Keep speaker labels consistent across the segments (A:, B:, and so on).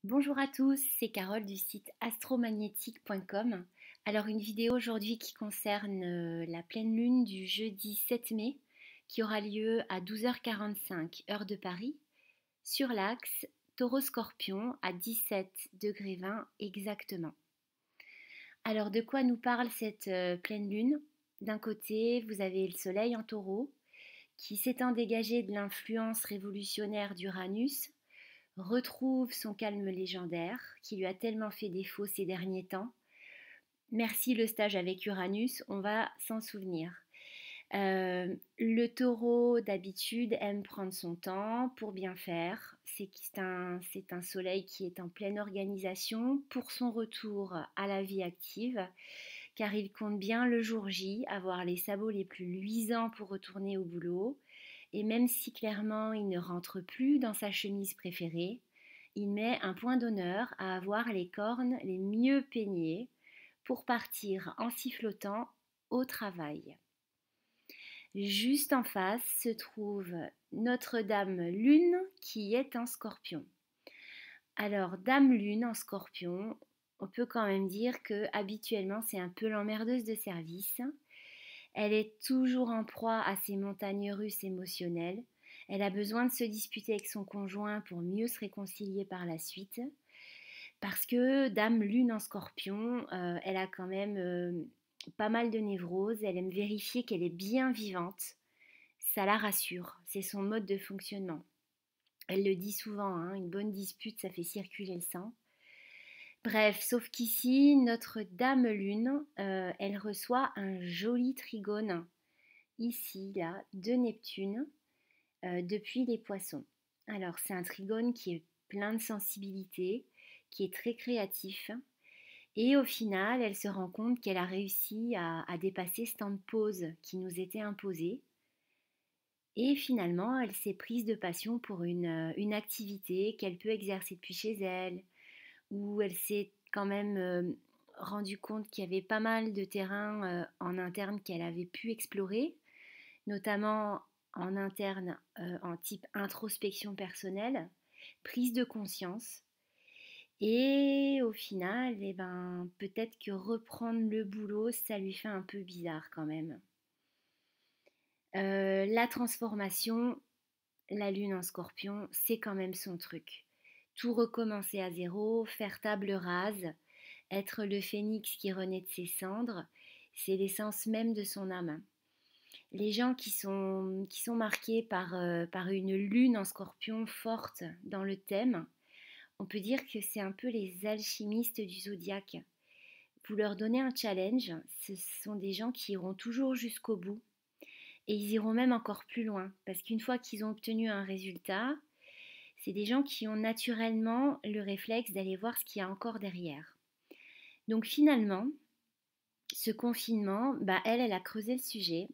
A: Bonjour à tous, c'est Carole du site astromagnétique.com. Alors une vidéo aujourd'hui qui concerne la pleine lune du jeudi 7 mai qui aura lieu à 12h45 heure de Paris sur l'axe Taureau-Scorpion à 17,20 exactement. Alors de quoi nous parle cette pleine lune? D'un côté, vous avez le soleil en taureau qui s'étant dégagé de l'influence révolutionnaire d'Uranus retrouve son calme légendaire qui lui a tellement fait défaut ces derniers temps. Merci le stage avec Uranus, on va s'en souvenir. Le taureau d'habitude aime prendre son temps pour bien faire. C'est un soleil qui est en pleine organisation pour son retour à la vie active, car il compte bien le jour J avoir les sabots les plus luisants pour retourner au boulot. Et même si clairement il ne rentre plus dans sa chemise préférée, il met un point d'honneur à avoir les cornes les mieux peignées pour partir en sifflotant au travail. Juste en face se trouve notre Dame Lune qui est en Scorpion. Alors Dame Lune en Scorpion, on peut quand même dire que habituellement c'est un peu l'emmerdeuse de service. Elle est toujours en proie à ses montagnes russes émotionnelles. Elle a besoin de se disputer avec son conjoint pour mieux se réconcilier par la suite. Parce que Dame Lune en Scorpion, elle a quand même pas mal de névroses. Elle aime vérifier qu'elle est bien vivante. Ça la rassure. C'est son mode de fonctionnement. Elle le dit souvent, hein, une bonne dispute, ça fait circuler le sang. Bref, sauf qu'ici, notre Dame Lune, elle reçoit un joli trigone, ici, là, de Neptune, depuis les poissons. Alors, c'est un trigone qui est plein de sensibilité, qui est très créatif. Et au final, elle se rend compte qu'elle a réussi à dépasser ce temps de pause qui nous était imposé. Et finalement, elle s'est prise de passion pour une activité qu'elle peut exercer depuis chez elle, où elle s'est quand même rendue compte qu'il y avait pas mal de terrains en interne qu'elle avait pu explorer, notamment en interne en type introspection personnelle, prise de conscience. Et au final, eh ben, peut-être que reprendre le boulot, ça lui fait un peu bizarre quand même. La transformation, la lune en scorpion, c'est quand même son truc. Tout recommencer à zéro, faire table rase, être le phénix qui renaît de ses cendres, c'est l'essence même de son âme. Les gens qui sont marqués par une lune en scorpion forte dans le thème, on peut dire que c'est un peu les alchimistes du zodiaque. Vous leur donnez un challenge, ce sont des gens qui iront toujours jusqu'au bout. Et ils iront même encore plus loin, parce qu'une fois qu'ils ont obtenu un résultat, c'est des gens qui ont naturellement le réflexe d'aller voir ce qu'il y a encore derrière. Donc finalement, ce confinement, elle a creusé le sujet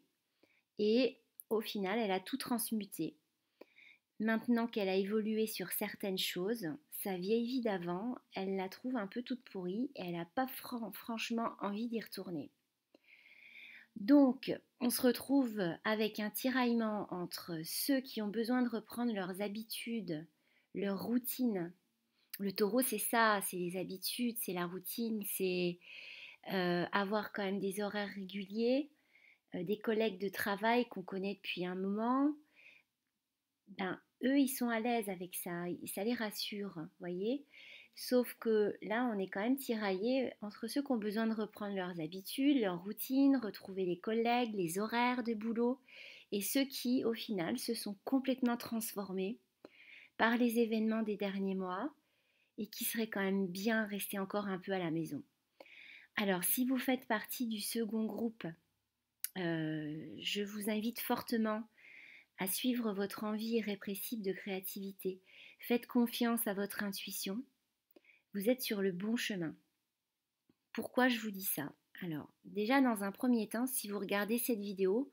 A: et au final, elle a tout transmuté. Maintenant qu'elle a évolué sur certaines choses, sa vieille vie d'avant, elle la trouve un peu toute pourrie et elle n'a pas franchement envie d'y retourner. Donc, on se retrouve avec un tiraillement entre ceux qui ont besoin de reprendre leurs habitudes, leurs routines. Le taureau, c'est ça, c'est les habitudes, c'est la routine, c'est avoir quand même des horaires réguliers, des collègues de travail qu'on connaît depuis un moment. Ben, eux, ils sont à l'aise avec ça, ça les rassure, voyez. Sauf que là, on est quand même tiraillé entre ceux qui ont besoin de reprendre leurs habitudes, leurs routines, retrouver les collègues, les horaires de boulot, et ceux qui, au final, se sont complètement transformés par les événements des derniers mois et qui seraient quand même bien restés encore un peu à la maison. Alors, si vous faites partie du second groupe, je vous invite fortement à suivre votre envie irrépressible de créativité. Faites confiance à votre intuition. Vous êtes sur le bon chemin. Pourquoi je vous dis ça? Alors, déjà dans un premier temps, si vous regardez cette vidéo,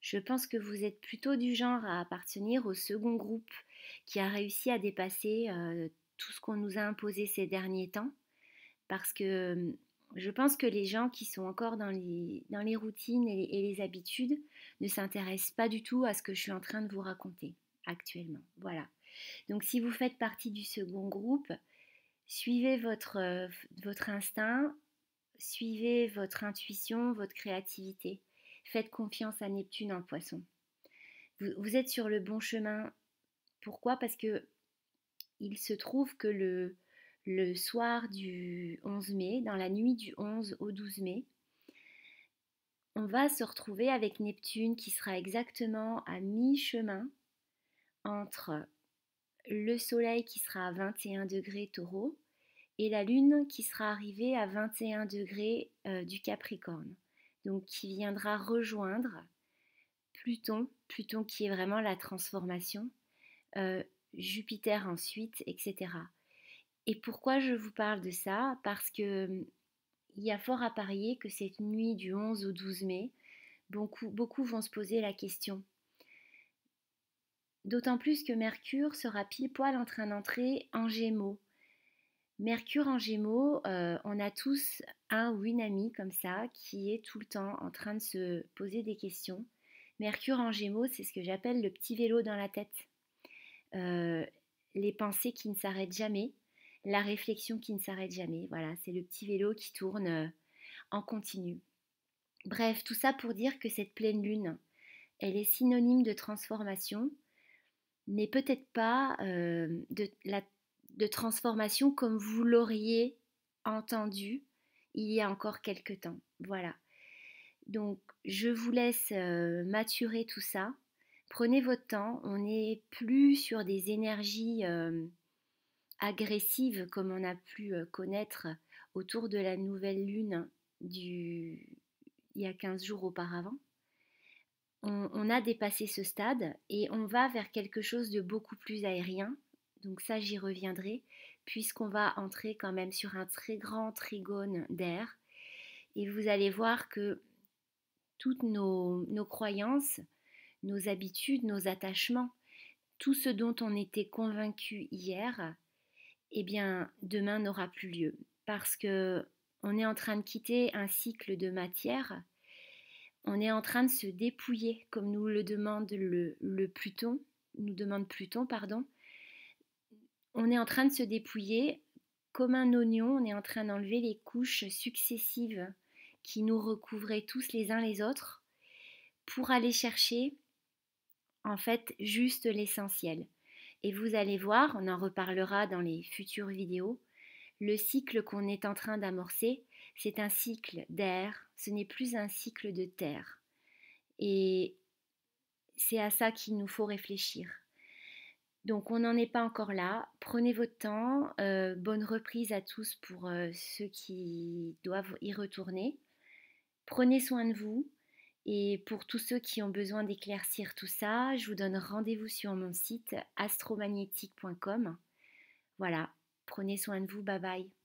A: je pense que vous êtes plutôt du genre à appartenir au second groupe qui a réussi à dépasser tout ce qu'on nous a imposé ces derniers temps. Parce que je pense que les gens qui sont encore dans les routines et les habitudes ne s'intéressent pas du tout à ce que je suis en train de vous raconter actuellement. Voilà. Donc si vous faites partie du second groupe, Suivez votre instinct, suivez votre intuition, votre créativité. Faites confiance à Neptune en Poisson. Vous êtes sur le bon chemin. Pourquoi? Parce que il se trouve que le soir du 11 mai, dans la nuit du 11 au 12 mai, on va se retrouver avec Neptune qui sera exactement à mi-chemin entre le Soleil qui sera à 21 degrés Taureau et la Lune qui sera arrivée à 21 degrés du Capricorne. Donc qui viendra rejoindre Pluton qui est vraiment la transformation, euh, Jupiter ensuite, etc. Et pourquoi je vous parle de ça? Parce que il y a fort à parier que cette nuit du 11 au 12 mai, beaucoup vont se poser la question. D'autant plus que Mercure sera pile poil en train d'entrer en Gémeaux. Mercure en Gémeaux, on a tous un ou une amie comme ça qui est tout le temps en train de se poser des questions. Mercure en Gémeaux, c'est ce que j'appelle le petit vélo dans la tête. Euh, les pensées qui ne s'arrêtent jamais, la réflexion qui ne s'arrête jamais. Voilà, c'est le petit vélo qui tourne en continu. Bref, tout ça pour dire que cette pleine lune, elle est synonyme de transformation, mais peut-être pas de transformation comme vous l'auriez entendu il y a encore quelque temps. Voilà. Donc, je vous laisse maturer tout ça. Prenez votre temps. On n'est plus sur des énergies agressives comme on a pu connaître autour de la nouvelle lune il y a 15 jours auparavant. On a dépassé ce stade et on va vers quelque chose de beaucoup plus aérien. Donc ça, j'y reviendrai, puisqu'on va entrer quand même sur un très grand trigone d'air. Et vous allez voir que toutes nos croyances, nos habitudes, nos attachements, tout ce dont on était convaincu hier, eh bien, demain n'aura plus lieu. Parce que on est en train de quitter un cycle de matière. On est en train de se dépouiller, comme nous le demande le Pluton, nous demande Pluton, pardon. On est en train de se dépouiller comme un oignon, on est en train d'enlever les couches successives qui nous recouvraient tous les uns les autres pour aller chercher en fait juste l'essentiel. Et vous allez voir, on en reparlera dans les futures vidéos, le cycle qu'on est en train d'amorcer, c'est un cycle d'air, ce n'est plus un cycle de terre. Et c'est à ça qu'il nous faut réfléchir. Donc on n'en est pas encore là. Prenez votre temps. Bonne reprise à tous pour ceux qui doivent y retourner. Prenez soin de vous. Et pour tous ceux qui ont besoin d'éclaircir tout ça, je vous donne rendez-vous sur mon site astromagnétique.com. Voilà, prenez soin de vous. Bye bye.